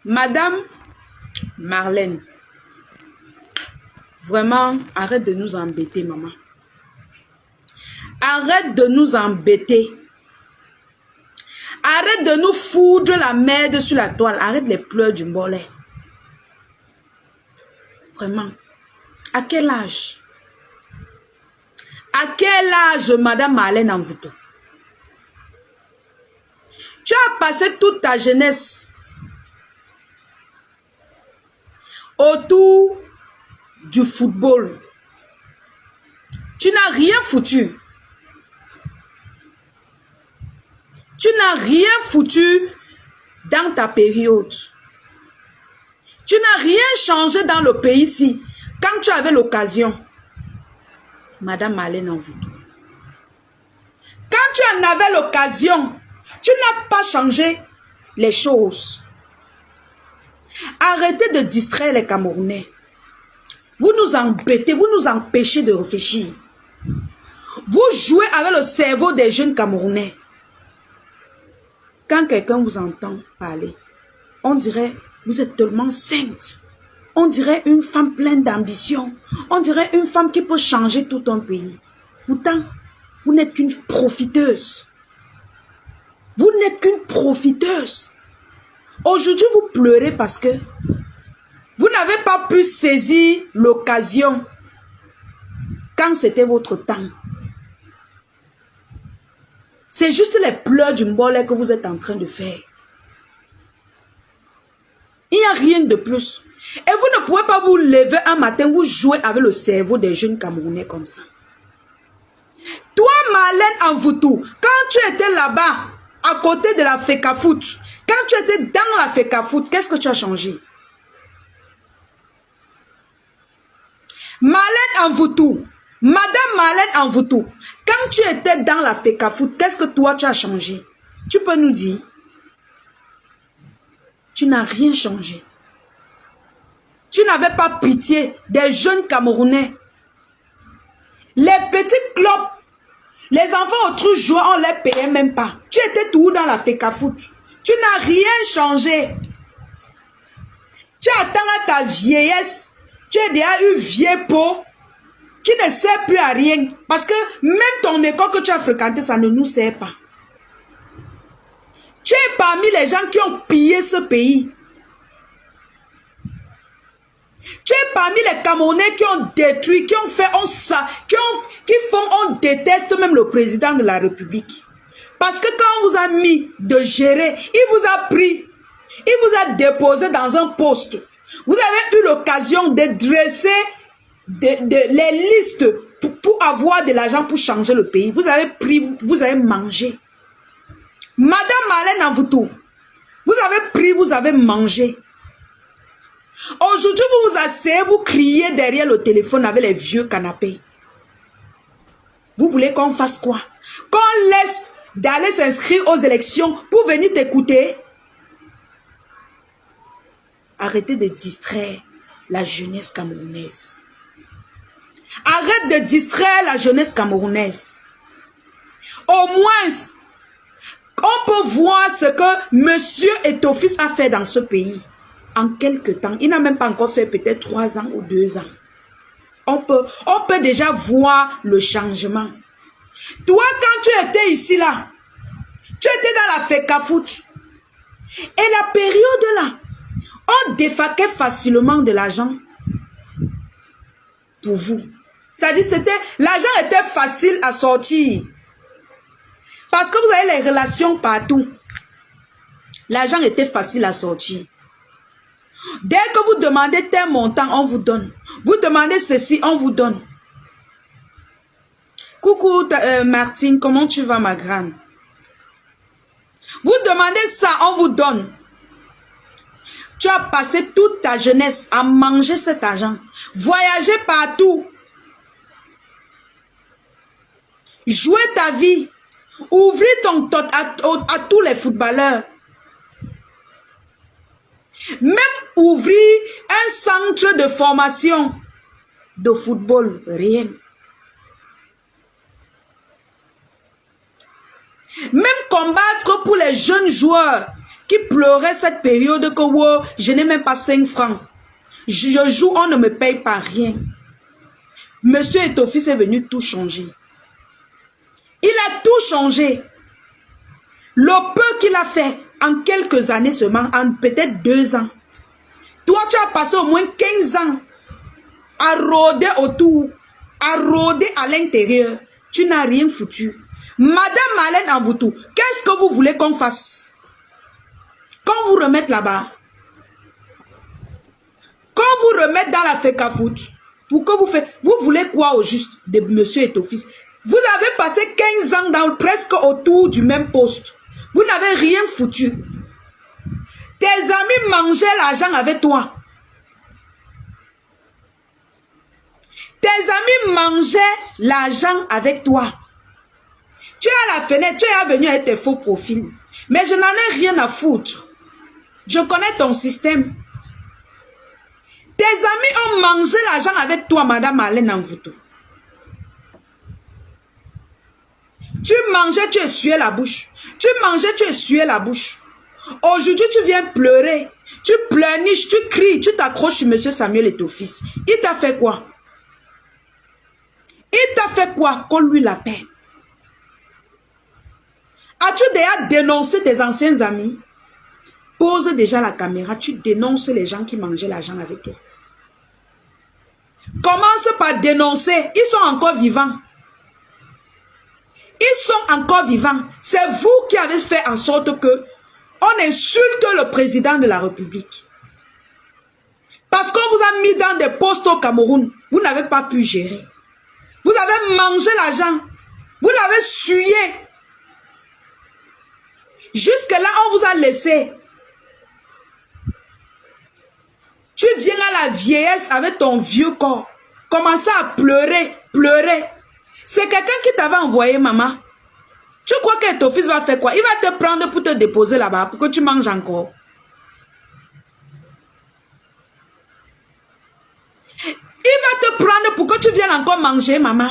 Madame Marlène, vraiment, arrête de nous embêter, maman. Arrête de nous embêter. Arrête de nous foudre la merde sur la toile. Arrête les pleurs du mollet. Vraiment. À quel âge? À quel âge, Madame Marlène Envoutou? Tu as passé toute ta jeunesse autour du football. Tu n'as rien foutu. Tu n'as rien foutu dans ta période. Tu n'as rien changé dans le pays ici quand tu avais l'occasion. Madame Marlène Envoutou. Quand tu en avais l'occasion, tu n'as pas changé les choses. Arrêtez de distraire les Camerounais. Vous nous embêtez, vous nous empêchez de réfléchir. Vous jouez avec le cerveau des jeunes Camerounais. Quand quelqu'un vous entend parler, on dirait, vous êtes tellement sainte. On dirait une femme pleine d'ambition. On dirait une femme qui peut changer tout un pays. Pourtant, vous n'êtes qu'une profiteuse. Vous n'êtes qu'une profiteuse. Aujourd'hui, vous pleurez parce que vous n'avez pas pu saisir l'occasion quand c'était votre temps. C'est juste les pleurs du mollet que vous êtes en train de faire. Il n'y a rien de plus. Et vous ne pouvez pas vous lever un matin, vous jouer avec le cerveau des jeunes Camerounais comme ça. Toi, Marlène Envoutou, quand tu étais là-bas, à côté de la FECAFOOT, quand tu étais dans la FECAFOOT, qu'est-ce que tu as changé? Marlène Envoutou, Madame Marlène Envoutou, quand tu étais dans la FECAFOOT, qu'est-ce que toi tu as changé? Tu peux nous dire? Tu n'as rien changé. Tu n'avais pas pitié des jeunes Camerounais. Les petits clubs, les enfants autres joueurs, on ne les payait même pas. Tu étais tout dans la FECAFOOT. Tu n'as rien changé. Tu attends à ta vieillesse. Tu as déjà eu vieille peau qui ne sert plus à rien. Parce que même ton école que tu as fréquenté, ça ne nous sert pas. Tu es parmi les gens qui ont pillé ce pays. Tu es parmi les Camerounais qui ont détruit, qui ont fait, on déteste même le président de la République. Parce que quand on vous a mis de gérer, il vous a pris, il vous a déposé dans un poste. Vous avez eu l'occasion de dresser les listes pour avoir de l'argent pour changer le pays. Vous avez pris, vous avez mangé. Madame Marlène Envoutou, vous avez pris, vous avez mangé. Aujourd'hui, vous vous asseyez, vous criez derrière le téléphone avec les vieux canapés. Vous voulez qu'on fasse quoi? Qu'on laisse d'aller s'inscrire aux élections pour venir t'écouter? Arrêtez de distraire la jeunesse camerounaise. Arrête de distraire la jeunesse camerounaise. Au moins, on peut voir ce que Monsieur Eto'o-Fils a fait dans ce pays. En quelques temps, il n'a même pas encore fait peut-être 3 ans ou 2 ans. On peut déjà voir le changement. Toi, quand tu étais ici là, tu étais dans la FECAFOOT. Et la période là, on défaquait facilement de l'argent pour vous. C'est-à-dire, l'argent était facile à sortir. Parce que vous avez les relations partout. L'argent était facile à sortir. Dès que vous demandez tel montant, on vous donne. Vous demandez ceci, on vous donne. Coucou Martine, comment tu vas ma grande? Vous demandez ça, on vous donne. Tu as passé toute ta jeunesse à manger cet argent. Voyager partout. Jouer ta vie. Ouvrir ton tot à tous les footballeurs. Même ouvrir un centre de formation de football, rien. Même combattre pour les jeunes joueurs qui pleurait cette période que wow, je n'ai même pas 5 francs. Je joue, on ne me paye pas rien. Monsieur Etophis est venu tout changer. Il a tout changé. Le peu qu'il a fait en quelques années seulement, en peut-être 2 ans. Toi, tu as passé au moins 15 ans à rôder autour, à rôder à l'intérieur. Tu n'as rien foutu. Madame Marlène Anvoutou, qu'est-ce que vous voulez qu'on fasse? Qu'on vous remette là-bas? Qu'on vous remette dans la FECAFOOT? Pour que vous faites... Vous voulez quoi au juste de monsieur Etophis? Vous avez passé 15 ans dans, presque autour du même poste. Vous n'avez rien foutu. Tes amis mangeaient l'argent avec toi. Tes amis mangeaient l'argent avec toi. Tu es à la fenêtre, tu es venu avec tes faux profils. Mais je n'en ai rien à foutre. Je connais ton système. Tes amis ont mangé l'argent avec toi, Madame Marlène Anvoutou. Tu mangeais, tu essuyais la bouche. Tu mangeais, tu essuyais la bouche. Aujourd'hui, tu viens pleurer. Tu pleurniches, tu cries, tu t'accroches sur monsieur Samuel Etophis. Il t'a fait quoi? Il t'a fait quoi qu'on lui la paie? As-tu déjà dénoncé tes anciens amis? Pose déjà la caméra, tu dénonces les gens qui mangeaient l'argent avec toi. Commence par dénoncer, ils sont encore vivants. Ils sont encore vivants. C'est vous qui avez fait en sorte que on insulte le président de la République. Parce qu'on vous a mis dans des postes au Cameroun, vous n'avez pas pu gérer. Vous avez mangé l'argent, vous l'avez suyé. Jusque-là, on vous a laissé. Tu viens à la vieillesse avec ton vieux corps. Commencer à pleurer, pleurer. C'est quelqu'un qui t'avait envoyé, maman. Tu crois que ton fils va faire quoi? Il va te prendre pour te déposer là-bas, pour que tu manges encore. Il va te prendre pour que tu viennes encore manger, maman.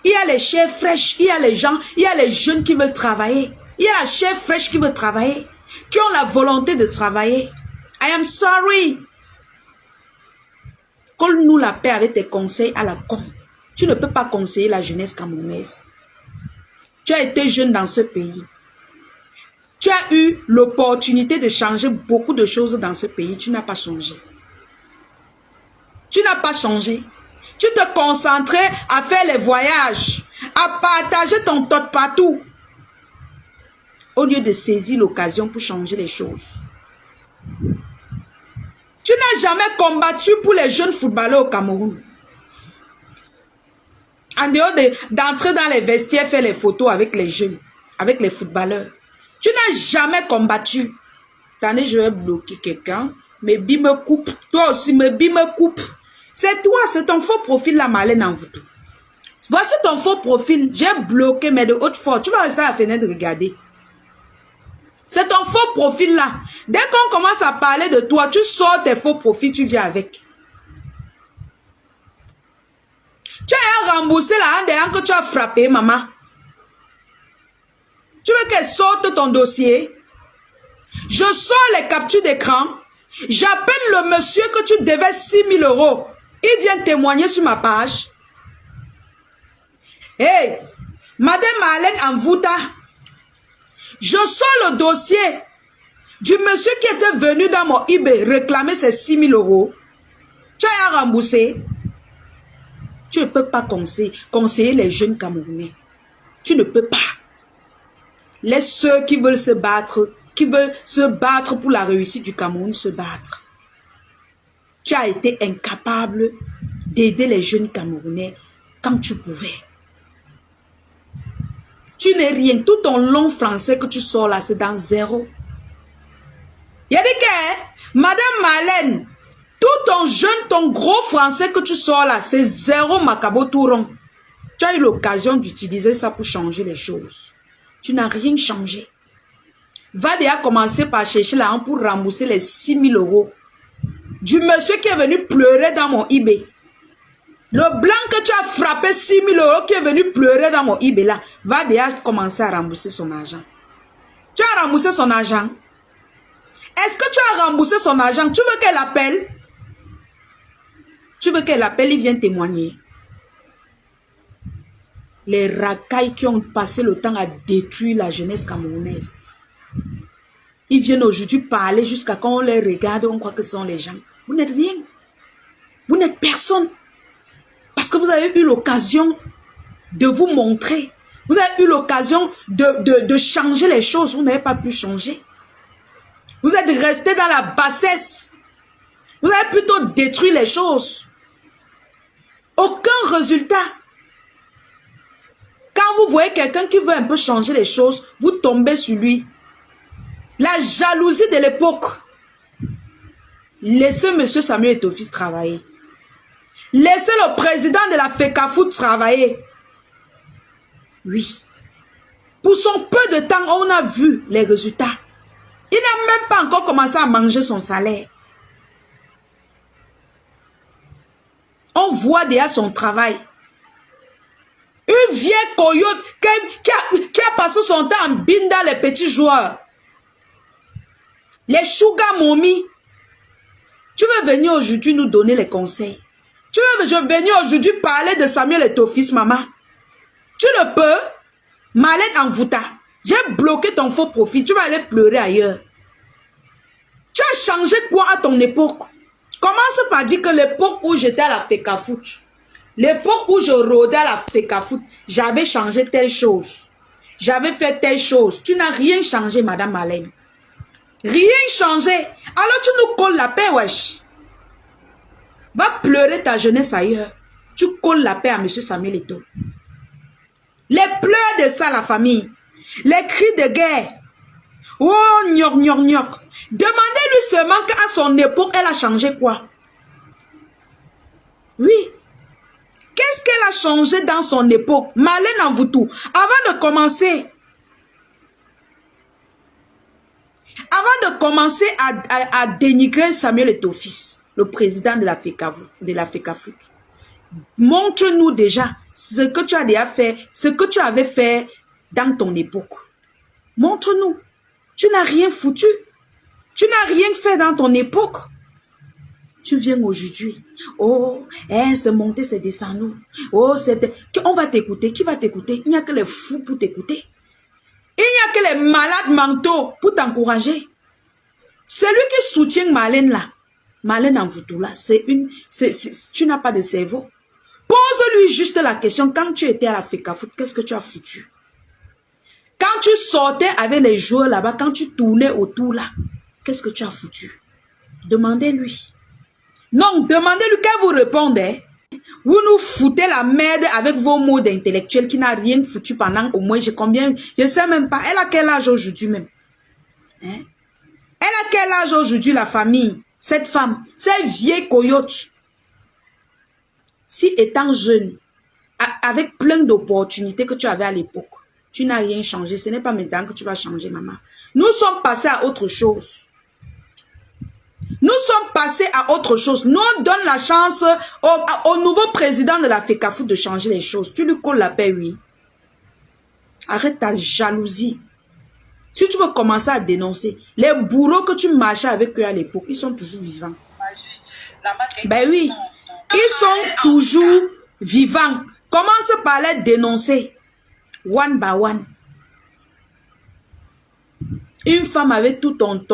Il y a les chefs fraîches, il y a les gens, il y a les jeunes qui veulent travailler. Il y a la chef fraîche qui veut travailler, qui ont la volonté de travailler. I am sorry. Colle-nous la paix avec tes conseils à la con. Tu ne peux pas conseiller la jeunesse camerounaise. Tu as été jeune dans ce pays. Tu as eu l'opportunité de changer beaucoup de choses dans ce pays. Tu n'as pas changé. Tu n'as pas changé. Tu te concentrais à faire les voyages, à partager ton tot partout, au lieu de saisir l'occasion pour changer les choses. Tu n'as jamais combattu pour les jeunes footballeurs au Cameroun. En dehors d'entrer dans les vestiaires, faire les photos avec les jeunes, avec les footballeurs. Tu n'as jamais combattu. Attendez, je vais bloquer quelqu'un. Mes billes me coupent. Toi aussi, mes billes me coupent. C'est toi, c'est ton faux profil, la Marlène Anvoutou. Voici ton faux profil. J'ai bloqué, mais de haute force. Tu vas rester à la fenêtre regarder. C'est ton faux profil là. Dès qu'on commence à parler de toi, tu sors tes faux profils, tu viens avec. Tu as remboursé la hand que tu as frappé, maman. Tu veux qu'elle sorte ton dossier? Je sors les captures d'écran. J'appelle le monsieur que tu devais 6 000 €. Il vient témoigner sur ma page. Hey, Madame Marlène Anvoutou, je sors le dossier du monsieur qui était venu dans mon eBay réclamer ses 6 000 €. Tu as remboursé. Tu ne peux pas conseiller les jeunes Camerounais. Tu ne peux pas. Laisse ceux qui veulent se battre pour la réussite du Cameroun se battre. Tu as été incapable d'aider les jeunes Camerounais quand tu pouvais. Tu n'es rien. Tout ton long français que tu sors là, c'est dans zéro. Il y a des cas, Madame Marlène, tout ton jeune, ton gros français que tu sors là, c'est zéro macabo tout rond. Tu as eu l'occasion d'utiliser ça pour changer les choses. Tu n'as rien changé. Va déjà commencer par chercher là pour rembourser les 6 000 € du monsieur qui est venu pleurer dans mon eBay. Le blanc que tu as frappé 6 000 € qui est venu pleurer dans mon eBay là, va déjà commencer à rembourser son argent. Tu as remboursé son argent? Est-ce que tu as remboursé son argent? Tu veux qu'elle appelle? Tu veux qu'elle appelle, il vient témoigner. Les racailles qui ont passé le temps à détruire la jeunesse camerounaise. Ils viennent aujourd'hui parler jusqu'à quand on les regarde, on croit que ce sont les gens. Vous n'êtes rien. Vous n'êtes personne. Parce que vous avez eu l'occasion de vous montrer. Vous avez eu l'occasion de changer les choses. Vous n'avez pas pu changer. Vous êtes resté dans la bassesse. Vous avez plutôt détruit les choses. Aucun résultat. Quand vous voyez quelqu'un qui veut un peu changer les choses, vous tombez sur lui. La jalousie de l'époque. Laissez M. Samuel Eto'o-Fils travailler. Laissez le président de la FECAFOOT travailler. Oui. Pour son peu de temps, on a vu les résultats. Il n'a même pas encore commencé à manger son salaire. On voit déjà son travail. Une vieille coyote qui a passé son temps à binda les petits joueurs. Les sugar mommy. Tu veux venir aujourd'hui nous donner les conseils? Tu veux venir aujourd'hui parler de Samuel Eto'o-Fils, maman? Tu le peux? Malène Envouta. J'ai bloqué ton faux profil. Tu vas aller pleurer ailleurs. Tu as changé quoi à ton époque? Commence par dire que l'époque où j'étais à la FECAFOOT, l'époque où je rôdais à la FECAFOOT, j'avais changé telle chose. J'avais fait telle chose. Tu n'as rien changé, madame Malène. Rien changé. Alors tu nous colles la paix, wesh. Va pleurer ta jeunesse ailleurs. Tu colles la paix à M. Samuel Eto'o. Les pleurs de ça, la famille. Les cris de guerre. Oh, gnoc, gnoc, gnoc. Demandez-lui seulement qu'à son époque, elle a changé quoi? Oui. Qu'est-ce qu'elle a changé dans son époque? Malène Envoutou. Avant de commencer à dénigrer Samuel Eto'o-Fils, le président de la FECAFOOT, montre-nous déjà ce que tu as déjà fait, ce que tu avais fait dans ton époque. Montre-nous. Tu n'as rien foutu. Tu n'as rien fait dans ton époque. Tu viens aujourd'hui. Oh, c'est monté, c'est descendu. Oh, on va t'écouter. Qui va t'écouter? Il n'y a que les fous pour t'écouter. Il n'y a que les malades mentaux pour t'encourager. Celui qui soutient Malène là, Malène Envoutou là, tu n'as pas de cerveau. Pose-lui juste la question, quand tu étais à la FECAFOOT, qu'est-ce que tu as foutu? Quand tu sortais avec les joueurs là-bas, quand tu tournais autour là, qu'est-ce que tu as foutu? Demandez-lui. Non, demandez-lui qu'elle vous réponde. Hein? Vous nous foutez la merde avec vos mots d'intellectuel qui n'a rien foutu pendant au moins, je ne sais même pas. Elle a quel âge aujourd'hui même? Hein? Elle a quel âge aujourd'hui la famille? Cette femme, cette vieille coyote. Si étant jeune, avec plein d'opportunités que tu avais à l'époque, tu n'as rien changé. Ce n'est pas maintenant que tu vas changer, maman. Nous sommes passés à autre chose. Nous sommes passés à autre chose. Nous, on donne la chance au nouveau président de la FECAFOOT de changer les choses. Tu lui colles la paix, oui. Arrête ta jalousie. Si tu veux commencer à dénoncer, les bourreaux que tu marchais avec eux à l'époque, ils sont toujours vivants. Ben oui, ils sont toujours vivants. Commence par les dénoncer. One by one. Une femme avec tout ton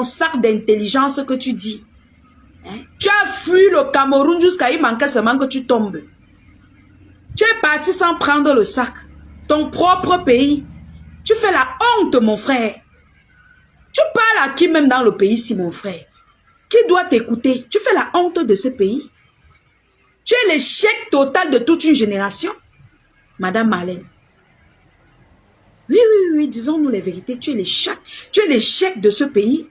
sac d'intelligence que tu dis. Hein? Tu as fui le Cameroun jusqu'à il manquait seulement que tu tombes. Tu es parti sans prendre le sac. Ton propre pays. Tu fais la honte, mon frère. Tu parles à qui même dans le pays ici, mon frère? Qui doit t'écouter? Tu fais la honte de ce pays. Tu es l'échec total de toute une génération. Madame Malène. Oui, disons-nous les vérités. Tu es l'échec de ce pays.